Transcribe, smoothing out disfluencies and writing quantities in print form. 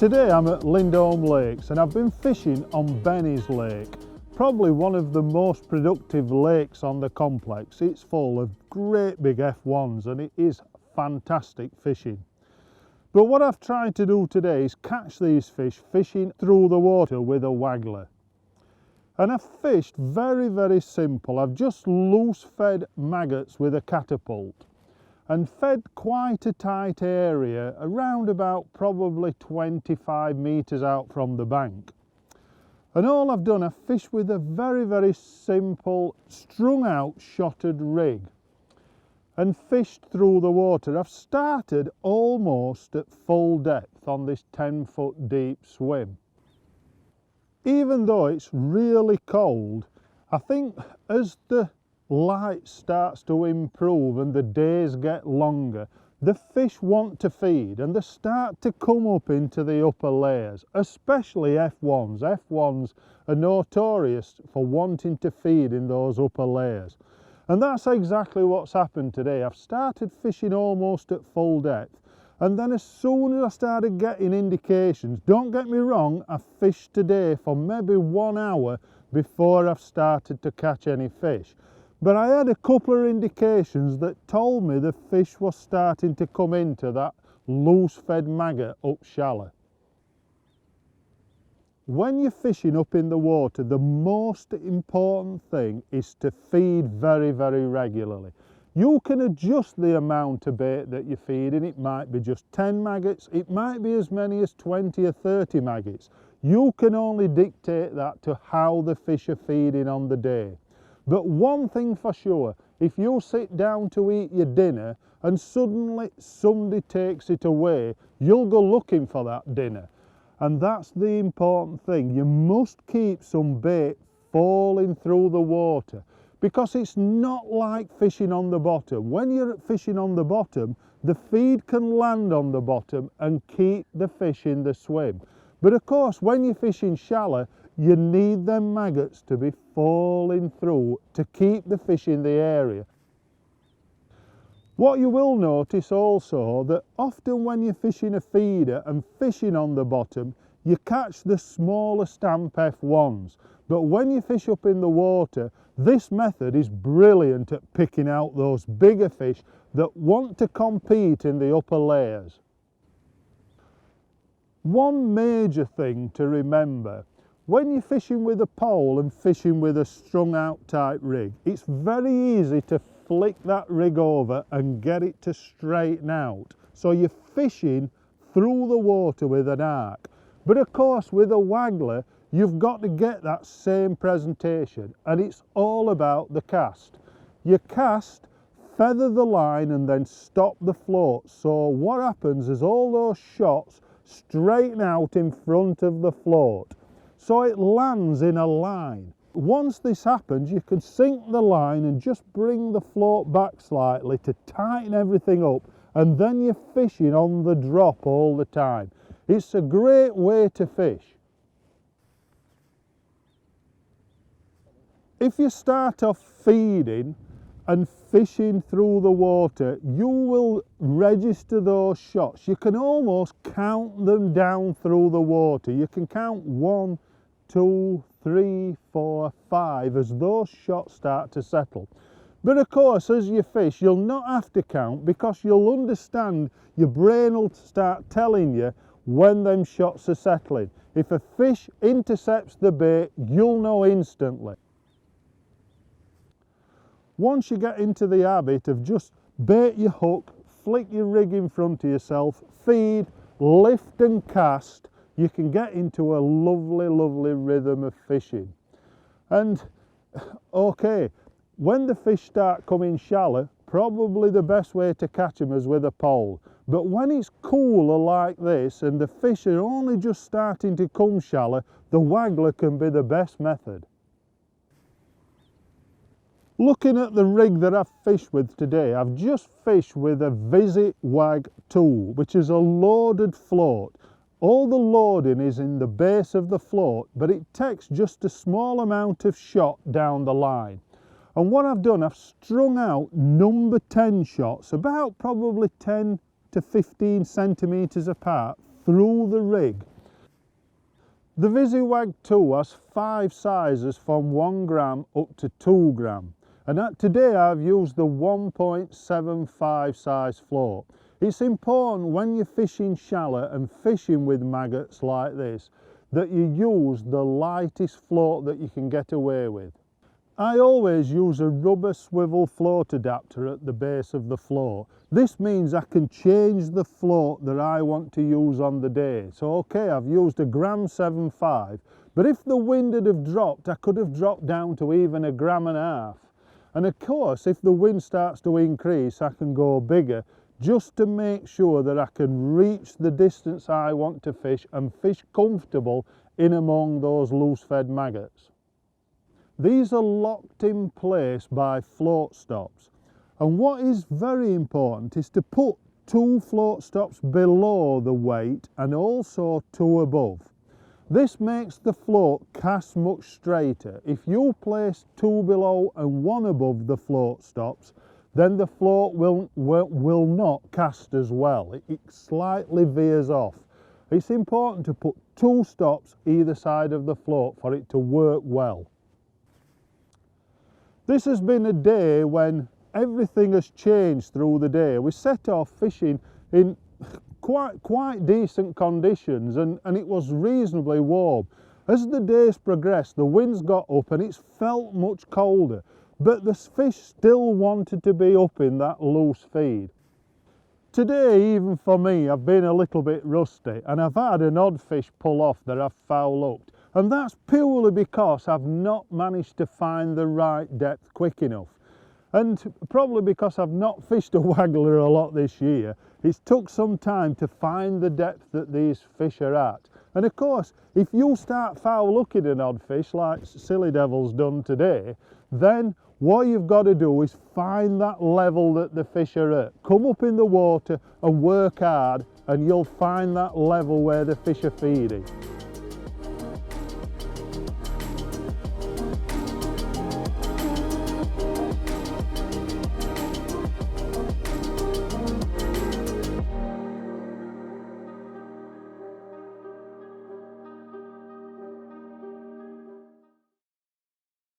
Today I'm at Lindholme Lakes and I've been fishing on Benny's Lake, probably one of the most productive lakes on the complex. It's full of great big F1s and it is fantastic fishing. But what I've tried to do today is catch these fish fishing through the water with a waggler. And I've fished very simple. I've just loose fed maggots with a catapult and fed quite a tight area around about probably 25 metres out from the bank. And all I've done, I've fished with a very simple strung out shotted rig and fished through the water. I've started almost at full depth on this 10-foot deep swim. Even though it's really cold, I think as the light starts to improve and the days get longer, the fish want to feed and they start to come up into the upper layers, especially F1s. F1s are notorious for wanting to feed in those upper layers. And that's exactly what's happened today. I've started fishing almost at full depth, and then as soon as I started getting indications, don't get me wrong, I fished today for maybe 1 hour before I've started to catch any fish. But I had a couple of indications that told me the fish was starting to come into that loose-fed maggot up shallow. When you're fishing up in the water, the most important thing is to feed very regularly. You can adjust the amount of bait that you're feeding. It might be just 10 maggots, it might be as many as 20 or 30 maggots. You can only dictate that to how the fish are feeding on the day. But one thing for sure, if you sit down to eat your dinner and suddenly somebody takes it away, you'll go looking for that dinner. And that's the important thing. You must keep some bait falling through the water, because it's not like fishing on the bottom. When you're fishing on the bottom, the feed can land on the bottom and keep the fish in the swim. But of course, when you're fishing shallow, you need them maggots to be falling through to keep the fish in the area. What you will notice also, that often when you're fishing a feeder and fishing on the bottom, you catch the smaller stamp F1s. But when you fish up in the water, this method is brilliant at picking out those bigger fish that want to compete in the upper layers. One major thing to remember, when you're fishing with a pole and fishing with a strung out type rig, it's very easy to flick that rig over and get it to straighten out. So you're fishing through the water with an arc. But of course, with a waggler, you've got to get that same presentation, and it's all about the cast. You cast, feather the line and then stop the float. So what happens is all those shots straighten out in front of the float, so it lands in a line. Once this happens, you can sink the line and just bring the float back slightly to tighten everything up, and then you're fishing on the drop all the time. It's a great way to fish. If you start off feeding and fishing through the water, you will register those shots. You can almost count them down through the water. You can count 1, 2, 3, 4, 5 as those shots start to settle. But of course, as you fish, you'll not have to count, because you'll understand, your brain will start telling you when them shots are settling. If a fish intercepts the bait, you'll know instantly. Once you get into the habit of just bait your hook, flick your rig in front of yourself, feed, lift and cast, you can get into a lovely rhythm of fishing. And okay, when the fish start coming shallow, probably the best way to catch them is with a pole. But when it's cooler like this and the fish are only just starting to come shallow, the waggler can be the best method. Looking at the rig that I've fished with today, I've just fished with a Visit Wag 2, which is a loaded float. All the loading is in the base of the float, but it takes just a small amount of shot down the line. And what I've done, I've strung out number 10 shots, about probably 10 to 15 centimetres apart, through the rig. The VisiWag 2 has 5 sizes from 1 gram up to 2 gram. And today I've used the 1.75 size float. It's important when you're fishing shallow and fishing with maggots like this that you use the lightest float that you can get away with. I always use a rubber swivel float adapter at the base of the float. This means I can change the float that I want to use on the day. So okay, I've used a 1.75 gram, but if the wind had have dropped, I could have dropped down to even a 1.5 grams. And of course, if the wind starts to increase, I can go bigger, just to make sure that I can reach the distance I want to fish and fish comfortable in among those loose-fed maggots. These are locked in place by float stops, and what is very important is to put 2 float stops below the weight and also 2 above. This makes the float cast much straighter. If you place 2 below and 1 above the float stops, then the float will not cast as well. It slightly veers off. It's important to put 2 stops either side of the float for it to work well. This has been a day when everything has changed through the day. We set off fishing in quite decent conditions and it was reasonably warm. As the days progressed, the winds got up and it's felt much colder, but the fish still wanted to be up in that loose feed. Today, even for me, I've been a little bit rusty and I've had an odd fish pull off that I've foul hooked. And that's purely because I've not managed to find the right depth quick enough. And probably because I've not fished a waggler a lot this year, it's took some time to find the depth that these fish are at. And of course, if you start foul hooking an odd fish like Silly Devil's done today, then what you've got to do is find that level that the fish are at. Come up in the water and work hard and you'll find that level where the fish are feeding.